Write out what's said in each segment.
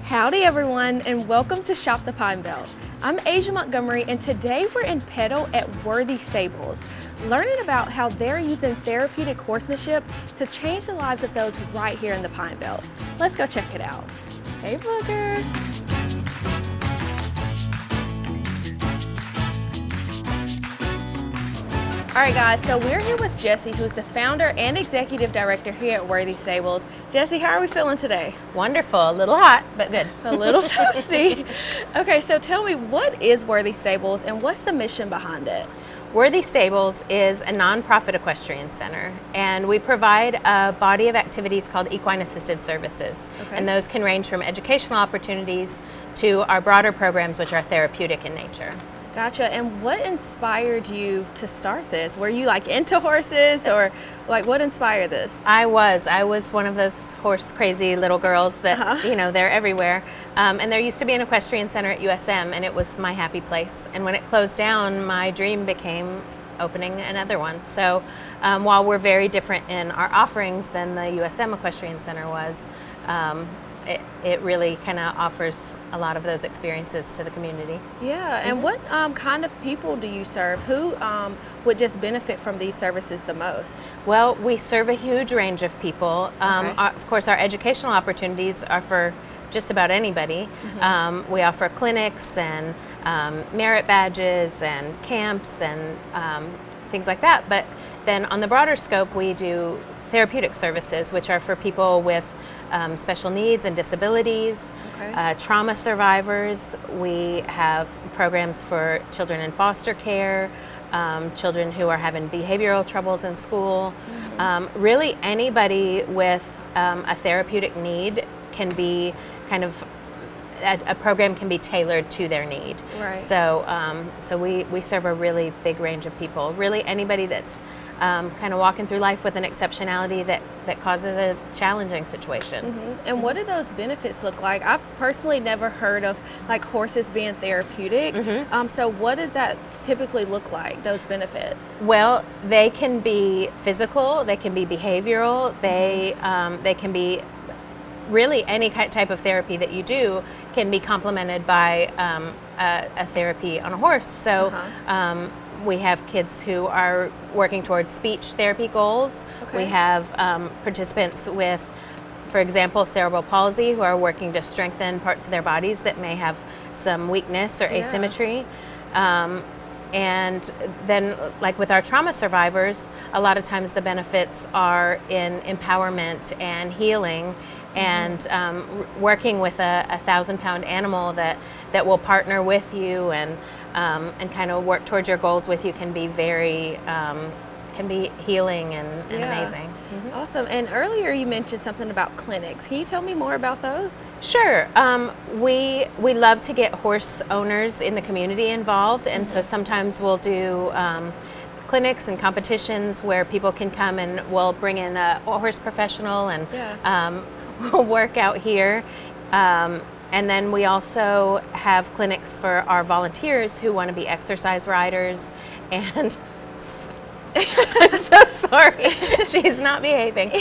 Howdy everyone, and welcome to Shop the Pine Belt. I'm Asia Montgomery, and today we're in Petal at Worthy Stables, learning about how they're using therapeutic horsemanship to change the lives of those right here in the Pine Belt. Let's go check it out. Hey Booker! All right guys, so we're here with Jessie, who's the founder and executive director here at Worthy Stables. Jessie, how are we feeling today? Wonderful, a little hot, but good. A little toasty. Okay, so tell me, what is Worthy Stables and what's the mission behind it? Worthy Stables is a nonprofit equestrian center, and we provide a body of activities called equine assisted services. Okay. And those can range from educational opportunities to our broader programs, which are therapeutic in nature. Gotcha. And what inspired you to start this? Were you like into horses, or like what inspired this? I was one of those horse crazy little girls that, you know, they're everywhere. And there used to be an equestrian center at USM, and it was my happy place. And when it closed down, my dream became opening another one. So while we're very different in our offerings than the USM Equestrian Center was, it really kind of offers a lot of those experiences to the community. Yeah, and what kind of people do you serve? Who would just benefit from these services the most? Well, we serve a huge range of people. Okay. Of course, our educational opportunities are for just about anybody. We offer clinics and merit badges and camps and things like that. But then on the broader scope, we do therapeutic services, which are for people with special needs and disabilities, Okay. Trauma survivors. We have programs for children in foster care, children who are having behavioral troubles in school. Really anybody with a therapeutic need can be kind of, a program can be tailored to their need. Right. So, so we serve a really big range of people. Really anybody that's kind of walking through life with an exceptionality that causes a challenging situation. And what do those benefits look like? I've personally never heard of like horses being therapeutic. So what does that typically look like, those benefits? Well, they can be physical, they can be behavioral, they can be really any type of therapy that you do can be complemented by a therapy on a horse. So we have kids who are working towards speech therapy goals. Okay. We have participants with, for example, cerebral palsy, who are working to strengthen parts of their bodies that may have some weakness or asymmetry. And then, like with our trauma survivors, a lot of times the benefits are in empowerment and healing, and working with a 1,000-pound animal that will partner with you and kind of work towards your goals with you can be very can be healing and amazing. Awesome. And earlier you mentioned something about clinics. Can you tell me more about those? Sure. We love to get horse owners in the community involved, and so sometimes we'll do clinics and competitions where people can come, and we'll bring in a horse professional and we'll work out here. And then we also have clinics for our volunteers who want to be exercise riders. And I'm so sorry, she's not behaving.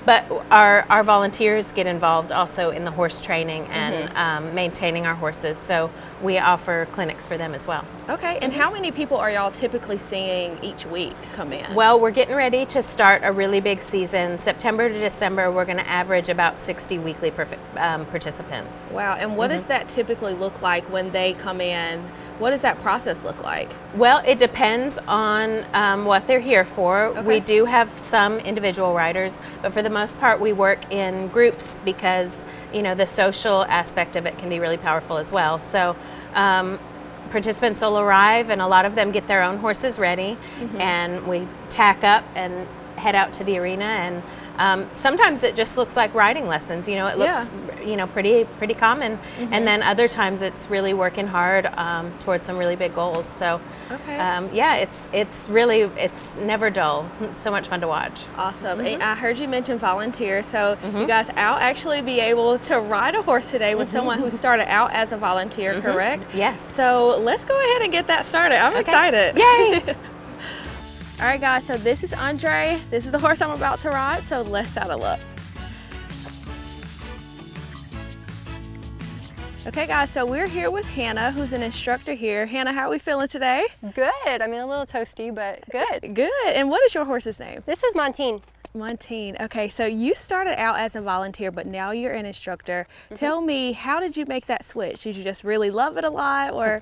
But our volunteers get involved also in the horse training and maintaining our horses. So we offer clinics for them as well. Okay, and how many people are y'all typically seeing each week come in? Well, we're getting ready to start a really big season. September to December, we're going to average about 60 weekly participants. Wow, and what does that typically look like when they come in? What does that process look like? Well, it depends on what they're here for. Okay. We do have some individual riders, but for the most part we work in groups because, you know, the social aspect of it can be really powerful as well. So participants will arrive, and a lot of them get their own horses ready, and we tack up and head out to the arena, and sometimes it just looks like riding lessons. You know, it looks you know, pretty common, and then other times it's really working hard towards some really big goals. So yeah, it's never dull. It's so much fun to watch. Awesome. And I heard you mention volunteers, so you guys, I'll actually be able to ride a horse today with someone who started out as a volunteer, correct? Yes. So let's go ahead and get that started. I'm excited. Yay! All right guys, so this is Andre. This is the horse I'm about to ride, so let's saddle up. Okay guys, so we're here with Hannah, who's an instructor here. Hannah, how are we feeling today? Good. I mean, a little toasty, but good. Good. And what is your horse's name? This is Montine. Montine. Okay, so you started out as a volunteer, but now you're an instructor. Tell me, how did you make that switch? Did you just really love it a lot, or?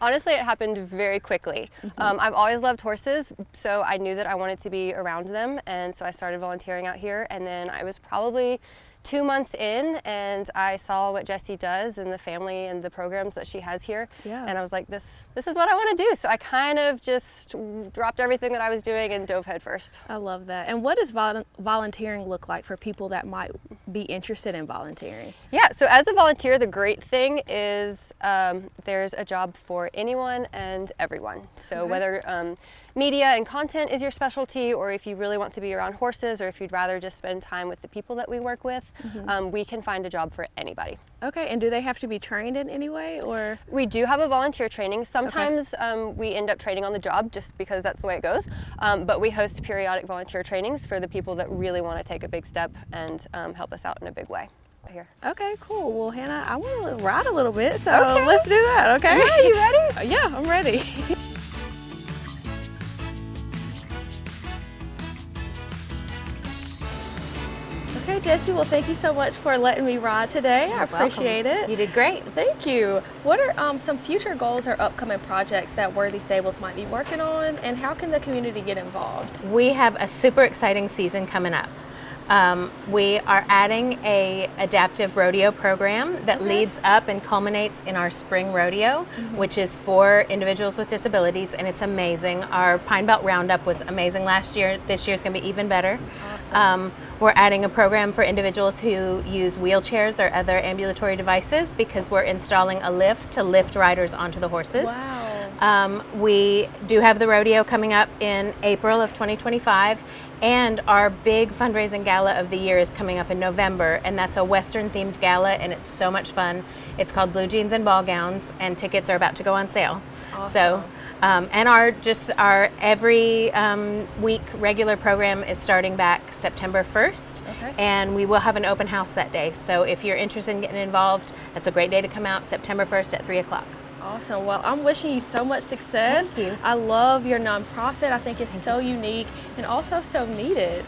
Honestly, it happened very quickly. I've always loved horses, so I knew that I wanted to be around them, and so I started volunteering out here, and then I was probably 2 months in, and I saw what Jessie does and the family and the programs that she has here, and I was like, this is what I want to do. So I kind of just dropped everything that I was doing and dove headfirst. I love that. And what does volunteering look like for people that might be interested in volunteering? Yeah, so as a volunteer, the great thing is there's a job for anyone and everyone. So whether media and content is your specialty, or if you really want to be around horses, or if you'd rather just spend time with the people that we work with, we can find a job for anybody. Okay, and do they have to be trained in any way, or? We do have a volunteer training. Sometimes we end up training on the job just because that's the way it goes, but we host periodic volunteer trainings for the people that really want to take a big step and help us out in a big way. Here. Okay, cool. Well, Hannah, I want to ride a little bit, so let's do that, okay? Yeah, you ready? Yeah, I'm ready. Okay, Jessie, well, thank you so much for letting me ride today. I appreciate it. You did great. Thank you. What are some future goals or upcoming projects that Worthy Stables might be working on, and how can the community get involved? We have a super exciting season coming up. We are adding a adaptive rodeo program that leads up and culminates in our spring rodeo, which is for individuals with disabilities, and it's amazing. Our Pine Belt Roundup was amazing last year. This year's going to be even better. Awesome. We're adding a program for individuals who use wheelchairs or other ambulatory devices, because we're installing a lift to lift riders onto the horses. Wow. We do have the rodeo coming up in April of 2025. And our big fundraising gala of the year is coming up in November, and that's a Western themed gala, and it's so much fun. It's called Blue Jeans and Ball Gowns, and tickets are about to go on sale. Awesome. So, and our every week regular program is starting back September 1st, and we will have an open house that day. So if you're interested in getting involved, that's a great day to come out, September 1st at 3 o'clock. Awesome. Well, I'm wishing you so much success. Thank you. I love your nonprofit. I think it's so unique and also so needed.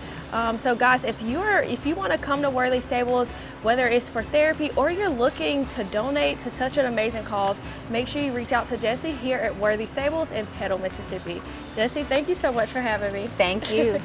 So guys, if you want to come to Worthy Stables, whether it's for therapy or you're looking to donate to such an amazing cause, make sure you reach out to Jessie here at Worthy Stables in Petal, Mississippi. Jessie, thank you so much for having me. Thank you.